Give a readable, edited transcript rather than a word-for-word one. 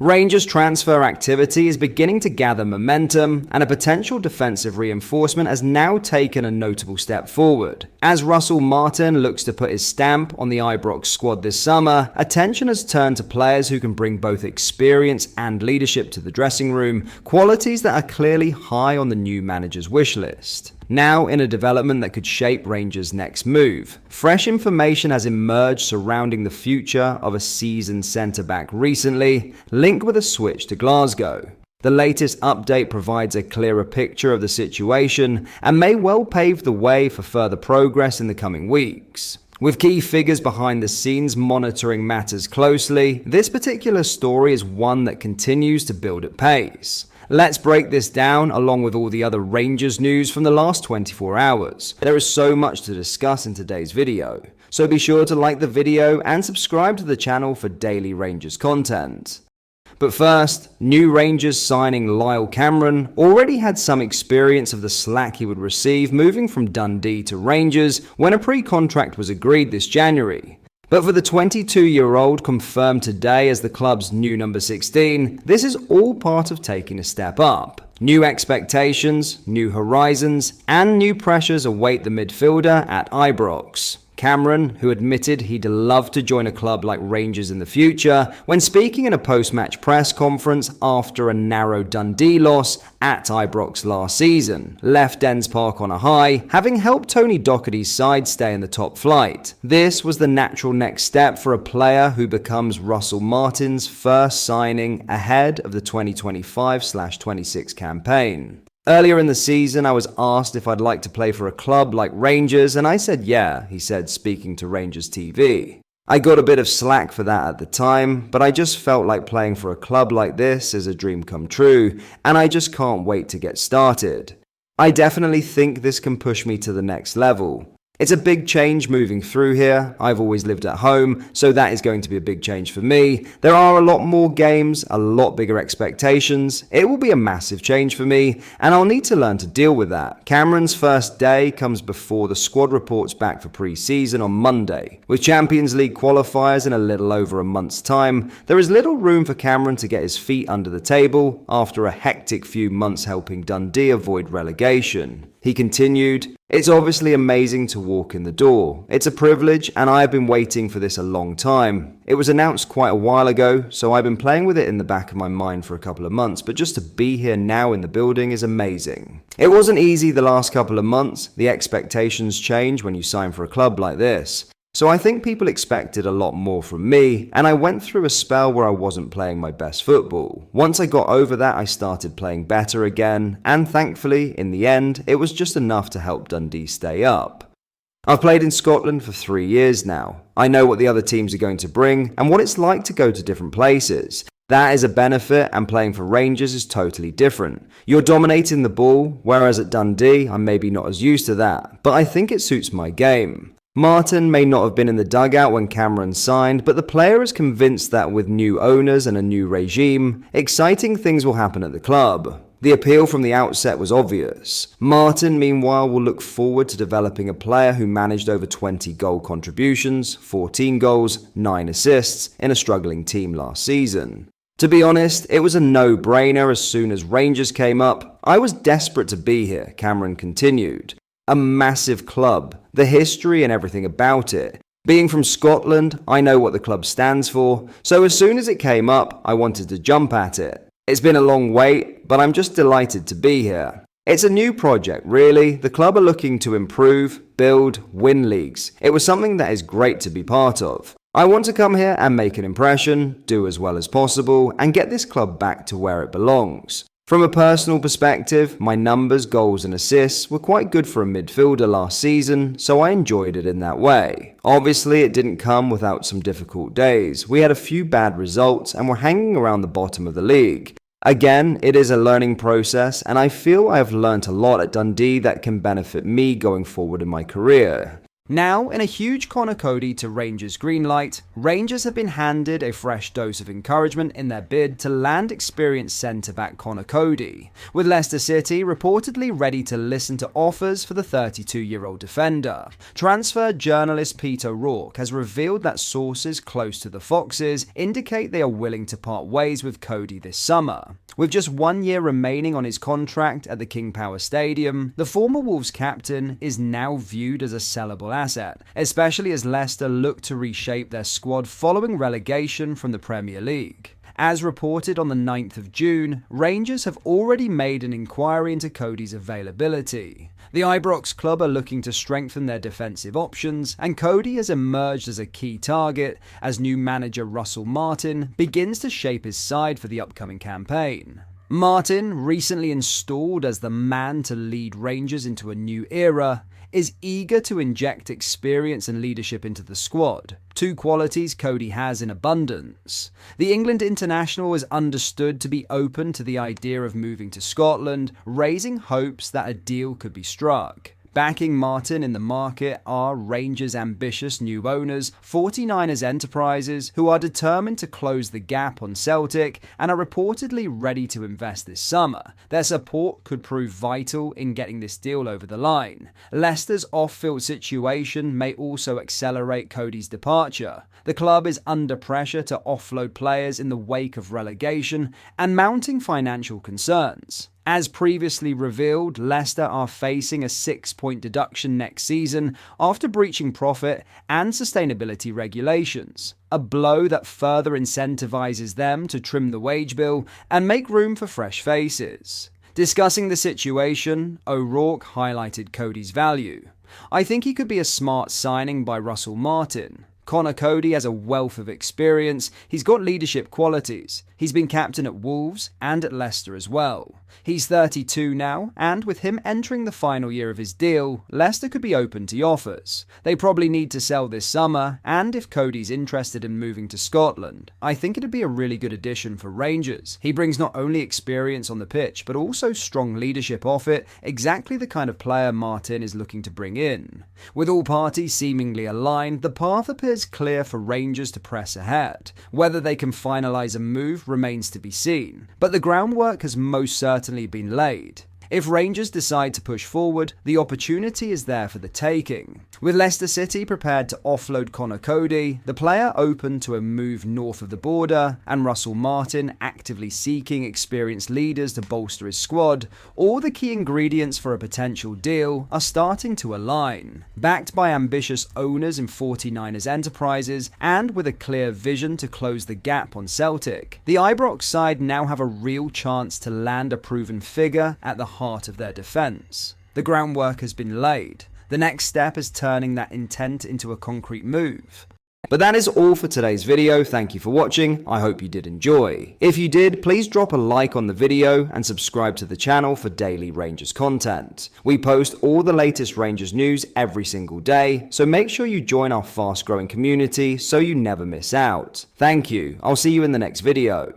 Rangers transfer activity is beginning to gather momentum, and a potential defensive reinforcement has now taken a notable step forward. As Russell Martin looks to put his stamp on the Ibrox squad this summer, attention has turned to players who can bring both experience and leadership to the dressing room, qualities that are clearly high on the new manager's wish list. Now in a development that could shape Rangers' next move, fresh information has emerged surrounding the future of a seasoned centre-back recently, linked with a switch to Glasgow. The latest update provides a clearer picture of the situation and may well pave the way for further progress in the coming weeks. With key figures behind the scenes monitoring matters closely, this particular story is one that continues to build at pace. Let's break this down along with all the other Rangers news from the last 24 hours. There is so much to discuss in today's video, so be sure to like the video and subscribe to the channel for daily Rangers content. But first, new Rangers signing Lyle Cameron already had some experience of the slack he would receive moving from Dundee to Rangers when a pre-contract was agreed this January. But for the 22-year-old confirmed today as the club's new number 16, this is all part of taking a step up. New expectations, new horizons, and new pressures await the midfielder at Ibrox. Cameron, who admitted he'd love to join a club like Rangers in the future, when speaking in a post-match press conference after a narrow Dundee loss at Ibrox last season, left Dens Park on a high, having helped Tony Docherty's side stay in the top flight. This was the natural next step for a player who becomes Russell Martin's first signing ahead of the 2025/26 campaign. Earlier in the season, I was asked if I'd like to play for a club like Rangers, and I said yeah, he said, speaking to Rangers TV. I got a bit of slack for that at the time, but I just felt like playing for a club like this is a dream come true, and I just can't wait to get started. I definitely think this can push me to the next level. It's a big change moving through here. I've always lived at home, so that is going to be a big change for me. There are a lot more games, a lot bigger expectations. It will be a massive change for me, and I'll need to learn to deal with that. Cameron's first day comes before the squad reports back for pre-season on Monday. With Champions League qualifiers in a little over a month's time, there is little room for Cameron to get his feet under the table after a hectic few months helping Dundee avoid relegation. He continued, "It's obviously amazing to walk in the door. It's a privilege, and I have been waiting for this a long time. It was announced quite a while ago, so I've been playing with it in the back of my mind for a couple of months, but just to be here now in the building is amazing. It wasn't easy the last couple of months. The expectations change when you sign for a club like this. So I think people expected a lot more from me, and I went through a spell where I wasn't playing my best football. Once I got over that, I started playing better again, and thankfully, in the end, it was just enough to help Dundee stay up. I've played in Scotland for 3 years now. I know what the other teams are going to bring, and what it's like to go to different places. That is a benefit, and playing for Rangers is totally different. You're dominating the ball, whereas at Dundee, I'm maybe not as used to that, but I think it suits my game. Martin may not have been in the dugout when Cameron signed, but the player is convinced that with new owners and a new regime, exciting things will happen at the club. The appeal from the outset was obvious. Martin, meanwhile, will look forward to developing a player who managed over 20 goal contributions, 14 goals, 9 assists in a struggling team last season. To be honest, it was a no-brainer as soon as Rangers came up. I was desperate to be here, Cameron continued. A massive club, the history and everything about it. Being from Scotland, I know what the club stands for, so as soon as it came up, I wanted to jump at it. It's been a long wait, but I'm just delighted to be here. It's a new project, really. The club are looking to improve, build, win leagues. It was something that is great to be part of. I want to come here and make an impression, do as well as possible, and get this club back to where it belongs. From a personal perspective, my numbers, goals and assists were quite good for a midfielder last season, so I enjoyed it in that way. Obviously, it didn't come without some difficult days. We had a few bad results and were hanging around the bottom of the league. Again, it is a learning process, and I feel I have learnt a lot at Dundee that can benefit me going forward in my career. Now, in a huge Conor Coady to Rangers greenlight, Rangers have been handed a fresh dose of encouragement in their bid to land experienced centre-back Conor Coady, with Leicester City reportedly ready to listen to offers for the 32-year-old defender. Transfer journalist Peter O'Rourke has revealed that sources close to the Foxes indicate they are willing to part ways with Coady this summer. With just 1 year remaining on his contract at the King Power Stadium, the former Wolves captain is now viewed as a sellable asset, especially as Leicester look to reshape their squad following relegation from the Premier League. As reported on the 9th of June, Rangers have already made an inquiry into Coady's availability. The Ibrox club are looking to strengthen their defensive options, and Coady has emerged as a key target as new manager Russell Martin begins to shape his side for the upcoming campaign. Martin, recently installed as the man to lead Rangers into a new era, is eager to inject experience and leadership into the squad, two qualities Coady has in abundance. The England international is understood to be open to the idea of moving to Scotland, raising hopes that a deal could be struck. Backing Martin in the market are Rangers' ambitious new owners, 49ers Enterprises, who are determined to close the gap on Celtic and are reportedly ready to invest this summer. Their support could prove vital in getting this deal over the line. Leicester's off-field situation may also accelerate Coady's departure. The club is under pressure to offload players in the wake of relegation and mounting financial concerns. As previously revealed, Leicester are facing a 6-point deduction next season after breaching profit and sustainability regulations, a blow that further incentivizes them to trim the wage bill and make room for fresh faces. Discussing the situation, O'Rourke highlighted Coady's value. "I think he could be a smart signing by Russell Martin. Conor Coady has a wealth of experience, he's got leadership qualities, he's been captain at Wolves and at Leicester as well. He's 32 now, and with him entering the final year of his deal, Leicester could be open to offers. They probably need to sell this summer, and if Coady's interested in moving to Scotland, I think it'd be a really good addition for Rangers. He brings not only experience on the pitch, but also strong leadership off it, exactly the kind of player Martin is looking to bring in." With all parties seemingly aligned, the path appears clear for Rangers to press ahead. Whether they can finalise a move remains to be seen, but the groundwork has most certainly been laid. If Rangers decide to push forward, the opportunity is there for the taking. With Leicester City prepared to offload Conor Coady, the player open to a move north of the border, and Russell Martin actively seeking experienced leaders to bolster his squad, all the key ingredients for a potential deal are starting to align. Backed by ambitious owners in 49ers Enterprises, and with a clear vision to close the gap on Celtic, the Ibrox side now have a real chance to land a proven figure at the heart of their defence. The groundwork has been laid. The next step is turning that intent into a concrete move. But that is all for today's video. Thank you for watching. I hope you did enjoy. If you did, please drop a like on the video and subscribe to the channel for daily Rangers content. We post all the latest Rangers news every single day, so make sure you join our fast growing community so you never miss out. Thank you. I'll see you in the next video.